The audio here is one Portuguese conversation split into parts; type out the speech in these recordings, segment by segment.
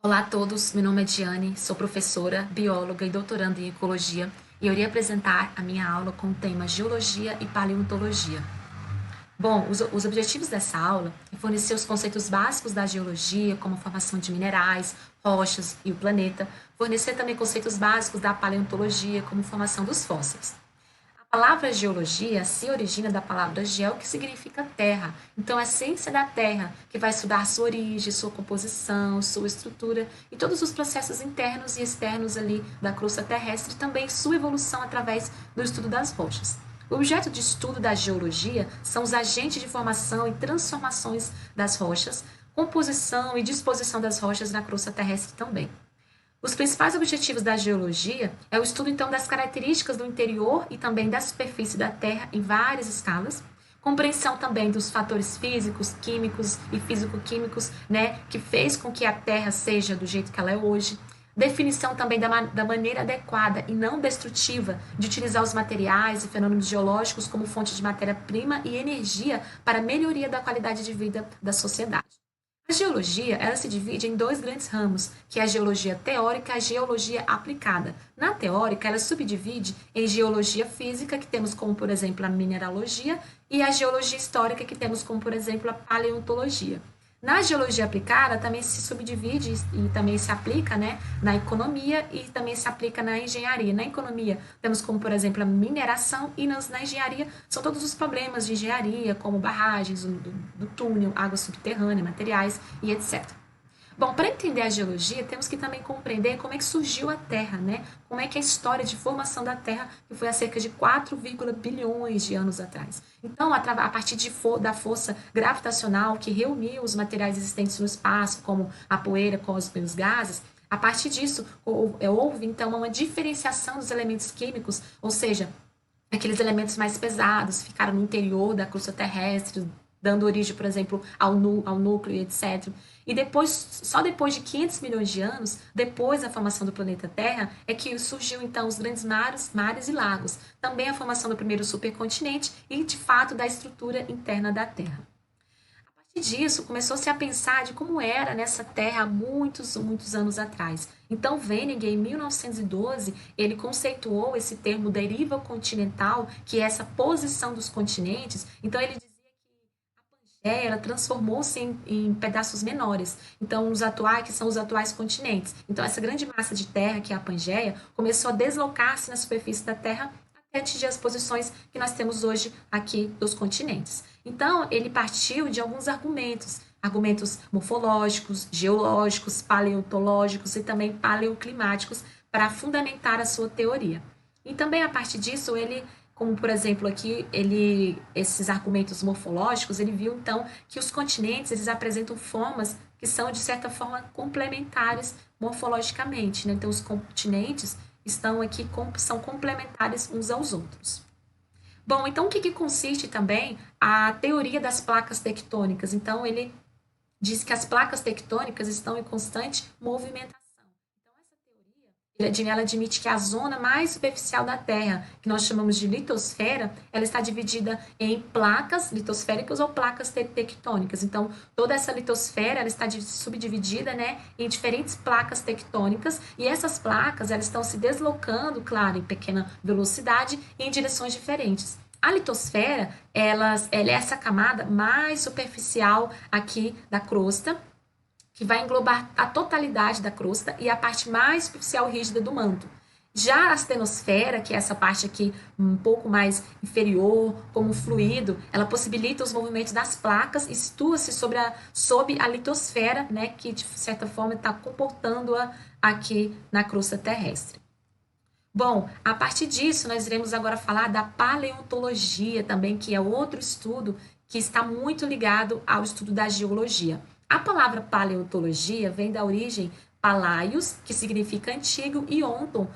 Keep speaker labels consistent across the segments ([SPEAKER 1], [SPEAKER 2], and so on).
[SPEAKER 1] Olá a todos, meu nome é Diane, sou professora, bióloga e doutoranda em ecologia e eu irei apresentar a minha aula com o tema Geologia e Paleontologia. Bom, os objetivos dessa aula é fornecer os conceitos básicos da geologia, como a formação de minerais, rochas e o planeta, fornecer também conceitos básicos da paleontologia, como formação dos fósseis. A palavra geologia se origina da palavra geo, que significa terra. Então, a ciência da terra, que vai estudar sua origem, sua composição, sua estrutura e todos os processos internos e externos ali da crosta terrestre, e também sua evolução através do estudo das rochas. O objeto de estudo da geologia são os agentes de formação e transformações das rochas, composição e disposição das rochas na crosta terrestre também. Os principais objetivos da geologia é o estudo então das características do interior e também da superfície da Terra em várias escalas, compreensão também dos fatores físicos, químicos e físico-químicos, né, que fez com que a Terra seja do jeito que ela é hoje, definição também da maneira adequada e não destrutiva de utilizar os materiais e fenômenos geológicos como fonte de matéria-prima e energia para a melhoria da qualidade de vida da sociedade. A geologia, ela se divide em dois grandes ramos, que é a geologia teórica e a geologia aplicada. Na teórica, ela subdivide em geologia física, que temos como, por exemplo, a mineralogia, e a geologia histórica, que temos como, por exemplo, a paleontologia. Na geologia aplicada, também se subdivide e também se aplica, né, na economia e também se aplica na engenharia. Na economia, temos como, por exemplo, a mineração e na engenharia são todos os problemas de engenharia, como barragens do túnel, água subterrânea, materiais e etc. Bom, para entender a geologia, temos que também compreender como é que surgiu a Terra, né? Como é que é a história de formação da Terra, que foi há cerca de 4, bilhões de anos atrás. Então, a partir da força gravitacional que reuniu os materiais existentes no espaço, como a poeira, cosmos e os gases, a partir disso, houve então uma diferenciação dos elementos químicos, ou seja, aqueles elementos mais pesados ficaram no interior da crosta terrestre, dando origem, por exemplo, ao núcleo e etc. E depois, só depois de 500 milhões de anos, depois da formação do planeta Terra, é que surgiu então os grandes mares e lagos, também a formação do primeiro supercontinente e, de fato, da estrutura interna da Terra. A partir disso, começou-se a pensar de como era nessa terra há muitos, muitos anos atrás. Então, Venegas, em 1912, ele conceituou esse termo deriva continental, que é essa posição dos continentes. Então, ele dizia que a Pangeia ela transformou-se em pedaços menores. Então, os atuais, que são os atuais continentes. Então, essa grande massa de terra, que é a Pangeia, começou a deslocar-se na superfície da Terra até atingir as posições que nós temos hoje aqui dos continentes. Então, ele partiu de alguns argumentos, argumentos morfológicos, geológicos, paleontológicos e também paleoclimáticos para fundamentar a sua teoria. E também a partir disso, ele, como por exemplo aqui, esses argumentos morfológicos, ele viu então que os continentes eles apresentam formas que são de certa forma complementares morfologicamente, né? Então os continentes estão aqui são complementares uns aos outros. Bom, então o que consiste também a teoria das placas tectônicas? Então, ele diz que as placas tectônicas estão em constante movimentação. Então, essa teoria, ela admite que a zona mais superficial da Terra, que nós chamamos de litosfera, ela está dividida em placas litosféricas ou placas tectônicas. Então, toda essa litosfera ela está subdividida, né, em diferentes placas tectônicas, e essas placas elas estão se deslocando, claro, em pequena velocidade, em direções diferentes. A litosfera, ela é essa camada mais superficial aqui da crosta, que vai englobar a totalidade da crosta e a parte mais superficial rígida do manto. Já a astenosfera, que é essa parte aqui um pouco mais inferior, como fluido, ela possibilita os movimentos das placas e situa-se sob a litosfera, né, que de certa forma está comportando-a aqui na crosta terrestre. Bom, a partir disso, nós iremos agora falar da paleontologia também, que é outro estudo que está muito ligado ao estudo da geologia. A palavra paleontologia vem da origem palaios, que significa antigo, e onton,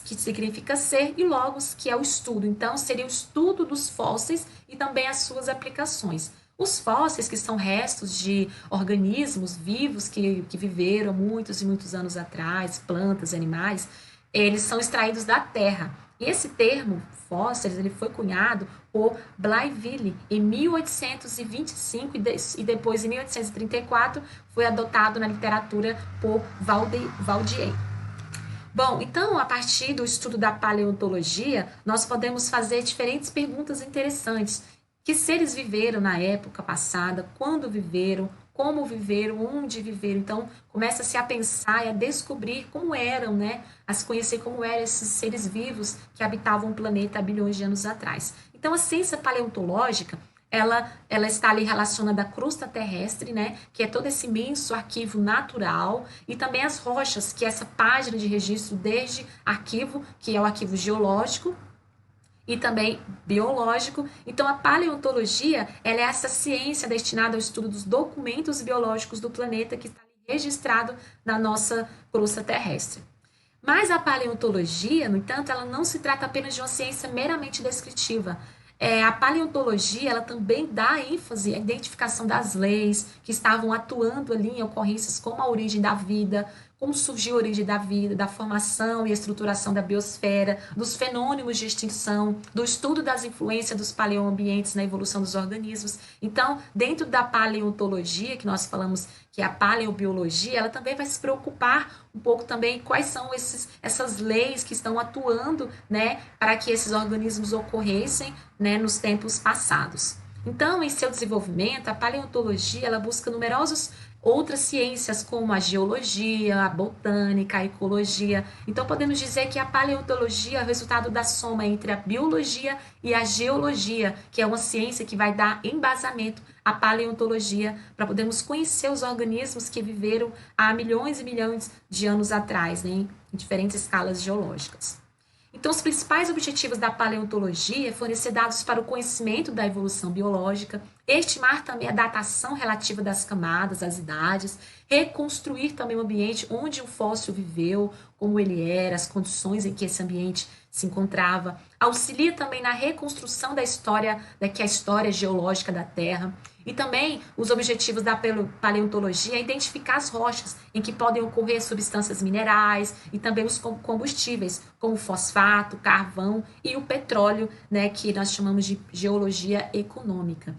[SPEAKER 1] que significa ser, e logos, que é o estudo. Então, seria o estudo dos fósseis e também as suas aplicações. Os fósseis, que são restos de organismos vivos que viveram muitos e muitos anos atrás, plantas, animais, eles são extraídos da terra. E esse termo, fósseis, ele foi cunhado por Blainville em 1825 e depois em 1834 foi adotado na literatura por Valdier. Bom, então, a partir do estudo da paleontologia, nós podemos fazer diferentes perguntas interessantes. Que seres viveram na época passada? Quando viveram? Como viveram? Onde viveram? Então, começa-se a pensar e a descobrir como eram, né? A se conhecer como eram esses seres vivos que habitavam o planeta há bilhões de anos atrás. Então, a ciência paleontológica ela está ali relacionada à crosta terrestre, né, que é todo esse imenso arquivo natural, e também as rochas, que é essa página de registro desde arquivo, que é o arquivo geológico, e também biológico. Então, a paleontologia, ela é essa ciência destinada ao estudo dos documentos biológicos do planeta que está registrado na nossa crosta terrestre. Mas a paleontologia, no entanto, ela não se trata apenas de uma ciência meramente descritiva. A paleontologia, ela também dá ênfase à identificação das leis que estavam atuando ali em ocorrências como a origem da vida, como surgiu a origem da vida, da formação e estruturação da biosfera, dos fenômenos de extinção, do estudo das influências dos paleoambientes na evolução dos organismos. Então, dentro da paleontologia, que nós falamos que é a paleobiologia, ela também vai se preocupar um pouco também quais são essas leis que estão atuando, né, para que esses organismos ocorressem, né, nos tempos passados. Então, em seu desenvolvimento, a paleontologia ela busca numerosos outras ciências como a geologia, a botânica, a ecologia. Então podemos dizer que a paleontologia é o resultado da soma entre a biologia e a geologia, que é uma ciência que vai dar embasamento à paleontologia para podermos conhecer os organismos que viveram há milhões e milhões de anos atrás, né, em diferentes escalas geológicas. Então, os principais objetivos da paleontologia é fornecer dados para o conhecimento da evolução biológica, estimar também a datação relativa das camadas, das idades, reconstruir também o ambiente onde o fóssil viveu, como ele era, as condições em que esse ambiente se encontrava, auxilia também na reconstrução da história, que é a história geológica da Terra. E também os objetivos da paleontologia é identificar as rochas em que podem ocorrer substâncias minerais e também os combustíveis, como o fosfato, carvão e o petróleo, né, que nós chamamos de geologia econômica.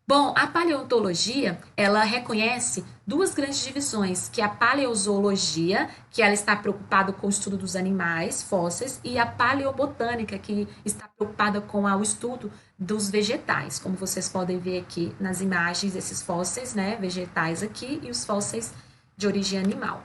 [SPEAKER 1] Bom, a paleontologia, ela reconhece duas grandes divisões, que é a paleozoologia, que ela está preocupada com o estudo dos animais, fósseis, e a paleobotânica, que está preocupada com o estudo dos vegetais, como vocês podem ver aqui nas imagens, esses fósseis, né, vegetais aqui, e os fósseis de origem animal.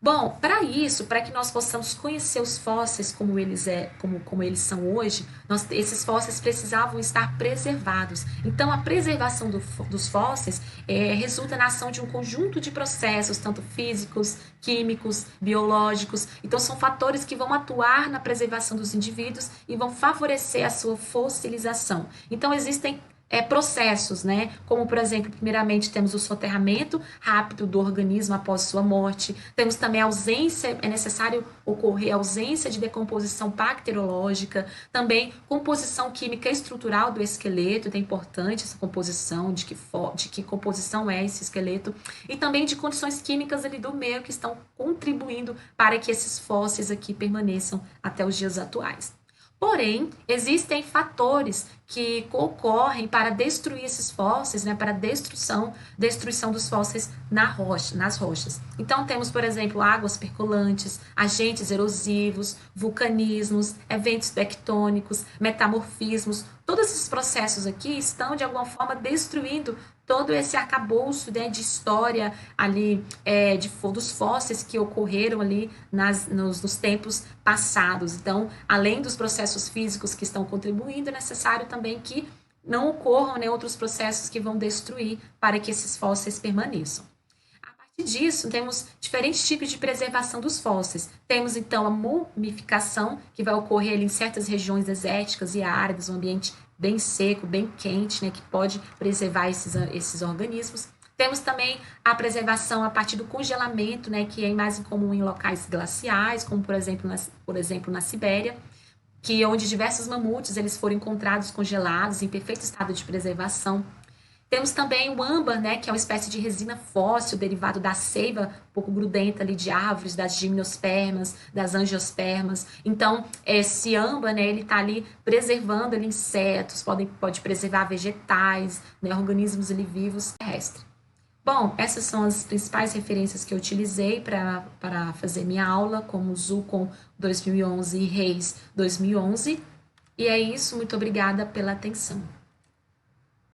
[SPEAKER 1] Bom, para isso, para que nós possamos conhecer os fósseis como eles são hoje, esses fósseis precisavam estar preservados. Então, a preservação dos fósseis resulta na ação de um conjunto de processos, tanto físicos, químicos, biológicos. Então, são fatores que vão atuar na preservação dos indivíduos e vão favorecer a sua fossilização. Então, existem processos, né? Como, por exemplo, primeiramente temos o soterramento rápido do organismo após sua morte, temos também a ausência, é necessário ocorrer a ausência de decomposição bacteriológica, também composição química estrutural do esqueleto, é importante essa composição, de que composição é esse esqueleto, e também de condições químicas ali do meio que estão contribuindo para que esses fósseis aqui permaneçam até os dias atuais. Porém, existem fatores que ocorrem para destruir esses fósseis, né, para a destruição dos fósseis nas rochas. Então, temos, por exemplo, águas percolantes, agentes erosivos, vulcanismos, eventos tectônicos, metamorfismos. Todos esses processos aqui estão, de alguma forma, destruindo todo esse arcabouço, né, de história ali, dos fósseis que ocorreram ali nos tempos passados. Então, além dos processos físicos que estão contribuindo, é necessário também que não ocorram, né, outros processos que vão destruir para que esses fósseis permaneçam. A partir disso, temos diferentes tipos de preservação dos fósseis. Temos, então, a mumificação, que vai ocorrer ali em certas regiões desérticas e áridas, um ambiente bem seco, bem quente, né, que pode preservar esses organismos. Temos também a preservação a partir do congelamento, né, que é mais comum em locais glaciais, como por exemplo na Sibéria, que onde diversos mamutes eles foram encontrados congelados em perfeito estado de preservação. Temos também o âmbar, né, que é uma espécie de resina fóssil derivado da seiva, um pouco grudenta ali de árvores, das gimnospermas, das angiospermas. Então, esse âmbar, né, ele está ali preservando ali insetos, pode preservar vegetais, né, organismos ali vivos terrestres. Bom, essas são as principais referências que eu utilizei para fazer minha aula, como o Zucon 2011 e Reis 2011. E é isso, muito obrigada pela atenção.